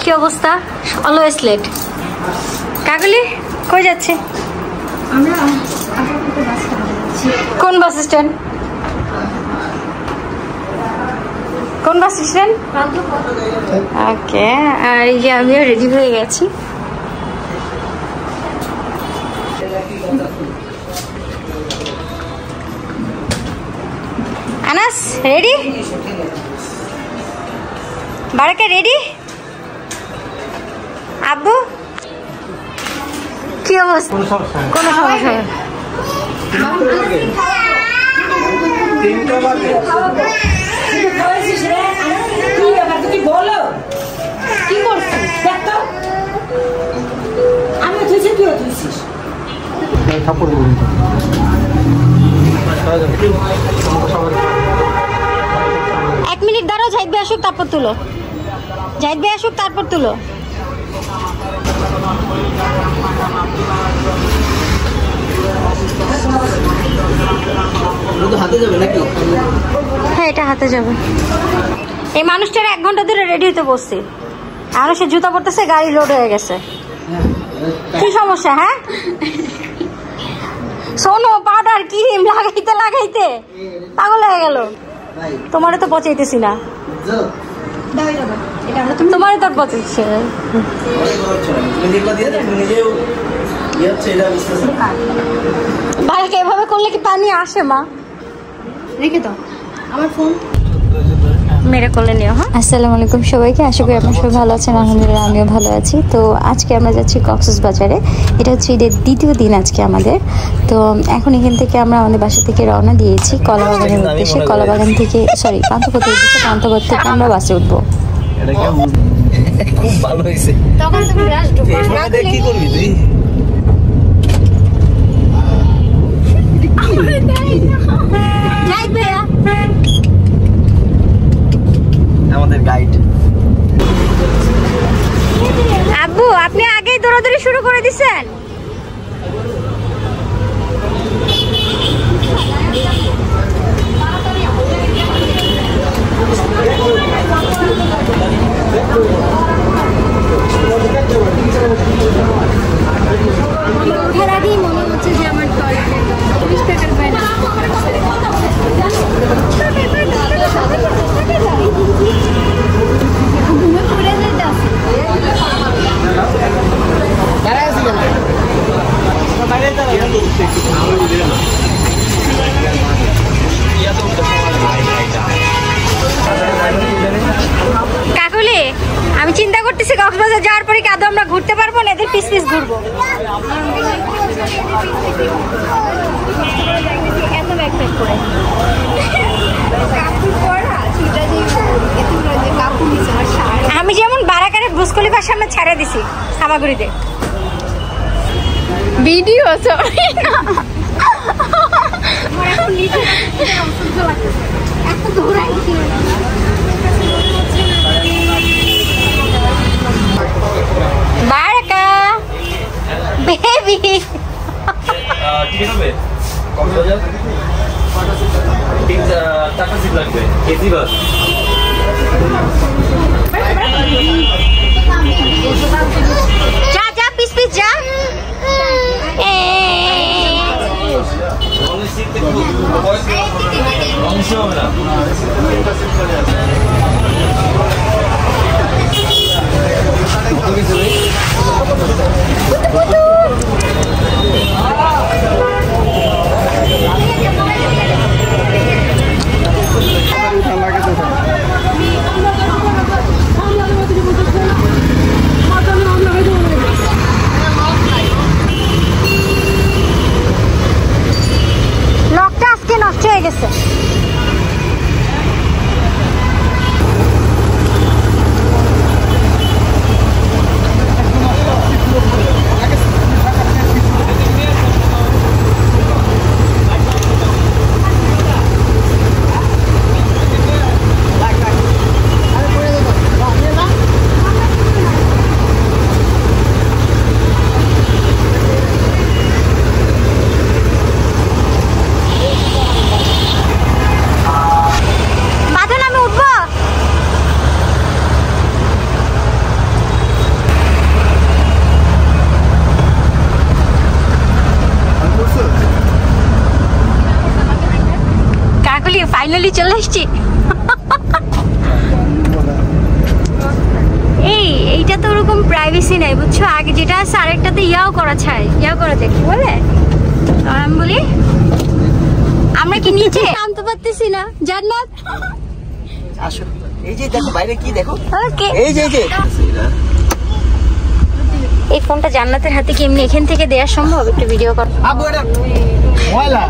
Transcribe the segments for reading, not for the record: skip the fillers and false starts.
কি অবস্থা? Always late. কাকলি কই যাচ্ছে? আমরা কোন বাস স্ট্যান্ড? কোন বাস স্ট্যান্ড? ওকে, আর এই যে আমিও রেডি হয়ে গেছি। আনাস রেডি? বারাকা রেডি? আব্বু কি অবস্থা? কোনো সমস্যা নেই। কি করছিস? দেখ তো আমি তুইছি, তুইও তুইছিস। 1 মিনিট দাঁড়াও, জাহিদ ভাই আসুক তারপর তুলো। জাহিদ ভাই আসুক তারপর তুলো। হ্যাঁ, এটা হাতে যাবে। এই মানুষটার 1 ঘন্টা ধরে রেডি হতে বসছি, আর সে জুতা পরতেছে, গাড়ি লোড হয়ে গেছে। কি সমস্যা? হ্যাঁ শোনো, পাউডার ক্রিম লাগাইতে লাগাইতে পাগল হয়ে গেল। তোমারও তো পচাইতেছি না, তোমারও তো পচাইছে। ভাইকে এভাবে করলে কি পানি আসে? মা রেখে দাও আমার ফোন। মেরে করলে নিও। হ্যাঁ, আসসালামু আলাইকুম সবাইকে, আশা করি আপনারা সবাই ভালো আছেন। আলহামদুলিল্লাহ আমিও ভালো আছি। তো আজকে আমরা যাচ্ছি কক্সবাজারে। এটা হচ্ছে ঈদের 2য় দিন আজকে আমাদের। তো এখন এখান থেকে আমরা আমাদের বাসা থেকে রওনা দিয়েছি কলাবাগানের উদ্দেশ্যে। কলাবাগান থেকে পান্থপথের উদ্দেশ্যে, পান্থপথ থেকে আমরা বাসে উঠবো। খুব ভালো হয়েছে। তখন তুমি কি করবি তুই? আমাদের গাইড আব্বু, আপনি আগেই দৌড়াদৌড়ি শুরু করে দিচ্ছেন। আগেই মনে হচ্ছে যে আমার কাকুলি, আমি চিন্তা করতেছি কক্সবাজার যাওয়ার পরে কি আদৌ আমরা ঘুরতে পারবো না? এদের পিস পিস ঘুরবো। আমি যেমন বারাকারে বুসকলিফার সামনে ছেড়ে দিছি হামাগুড়িতে ভিডিও বারাকা বেবি। টিকিট হবে কক্সবাজার? টাকা সিট লাগবে, এসি বাস। যা যা পিস পিস যা। অংশ হবে না। লকটা আজকে নষ্ট হয়ে গেছে। চলে আসছি। এইটা তো ওরকম প্রাইভেসি নাই বুঝছো, আগে যেটা আছে আরেকটাতে ইয়াও করা দেখি বলে। আমি বলি আমরা কি নিচে আনতে পারতেছি না জান্নাত। আসো, এই যে দেখো বাইরে কি দেখো, ওকে এই যে এই ফোনটা জান্নাতের হাতে কি এমনি এখান থেকে দেওয়া সম্ভব? একটু ভিডিও কর। আবু এটা ময়লা,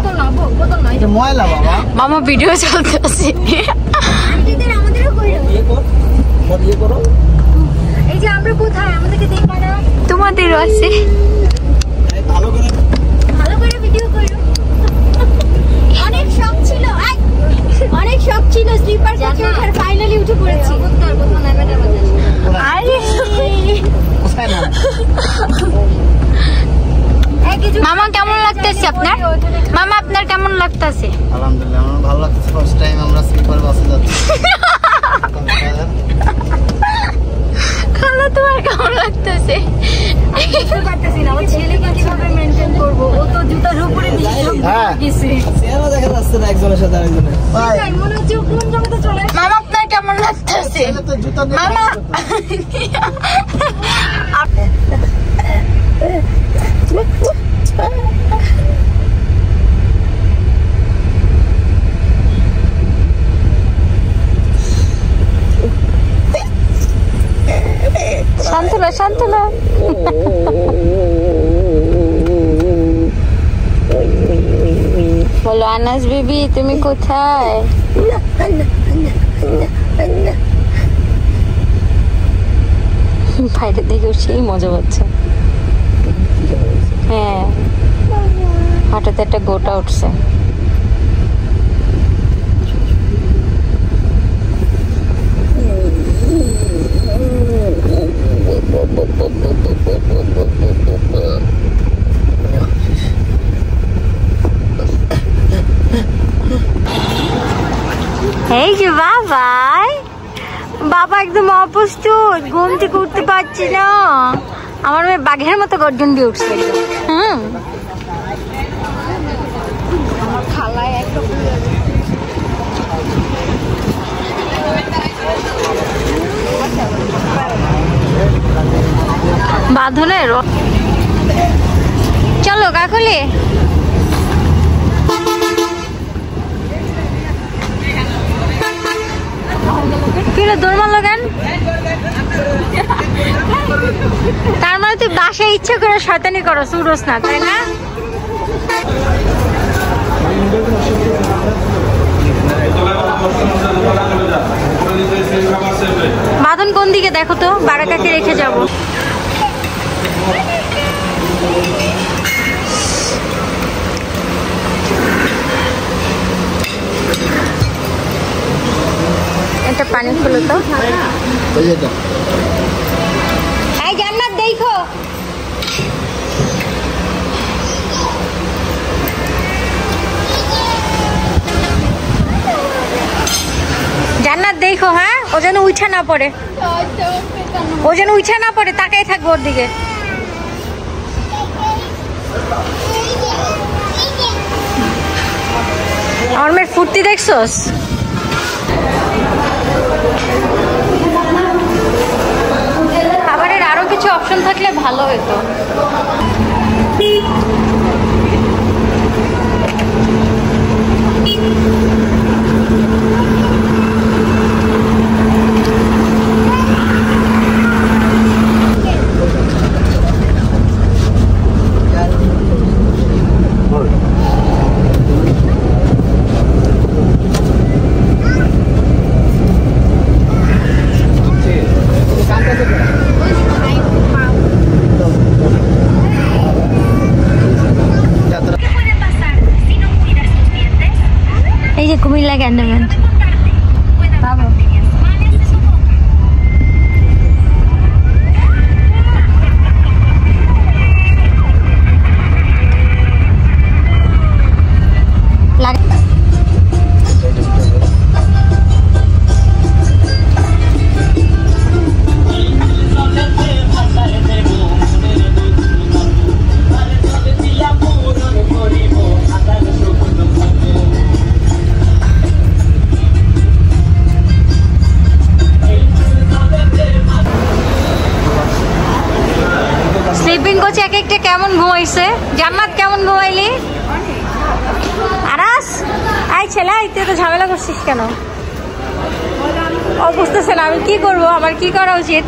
এটা ময়লা বাবা। মামা ভিডিও চলতেছে। আমাদেরও করো। এই যে আমরা কোথায়, আমাদেরকে দেখবা না? তোমাদেরও আছে। ভালো করে ভিডিও করো। অনেক শখ ছিল স্লিপার কোচে ওঠার, ফাইনালি উঠে পড়েছি। আরে মামা কেমন লাগতেছে আপনার? মামা আপনার কেমন লাগতেছে? আলহামদুলিল্লাহ আমার ভালো লাগছে। ফার্স্ট টাইম আমরা স্লিপার বাসে যাচ্ছি। খালা তোমার কেমন লাগতেছে? বুঝতে পারতেছি না আমার ছেলেকে কিভাবে মেইনটেইন করব। ও তো জুতার উপরে দিয়ে দিছে। চেহারা দেখা যাচ্ছে না একজনের সাথে আরেকজনের। ভাই মনে হচ্ছে কোন জগতে চলে। মামা আপনার কেমন লাগতেছে? মামা শান্তনা বলো আনাস বিবি তুমি কোথায়? বাইরে দিকে সেই মজা পাচ্ছে। হ্যাঁ হঠাৎ একটা গোটা উঠছে। এই যে বাবা একদম অপ্রস্তুত, ঘুম থেকে উঠতে পারছি না। আমার মেয়ে বাঘের মতো গর্জন দিয়ে উঠছে। বাঁধনের চলো কাকুলি। কিলো দৌড় মারলো কেন? তার মানে তুই বাসায় ইচ্ছে করে শয়তানি করো, উড়োস না তাই না? বাঁধন কোন দিকে দেখো তো, বারাকাকে রেখে যাবো। এটা পানি খুলো তো। এই জান্নাত দেখো, জান্নাত দেখো। হ্যাঁ ও যেন উঠা না পড়ে, তাকাই থাকবো ওর দিকে। আমার মেয়ের ফুর্তি দেখছোস? খাবারের আরো কিছু অপশন থাকলে ভালো হতো। ঘুমাইছে। জান্নাত কেমন ঘুমাইলি? আরাস আই ছেলে তুই তো ঝামেলা করছিস কেন? ও বুঝতেছে না আমি কি করব, আমার কি করা উচিত।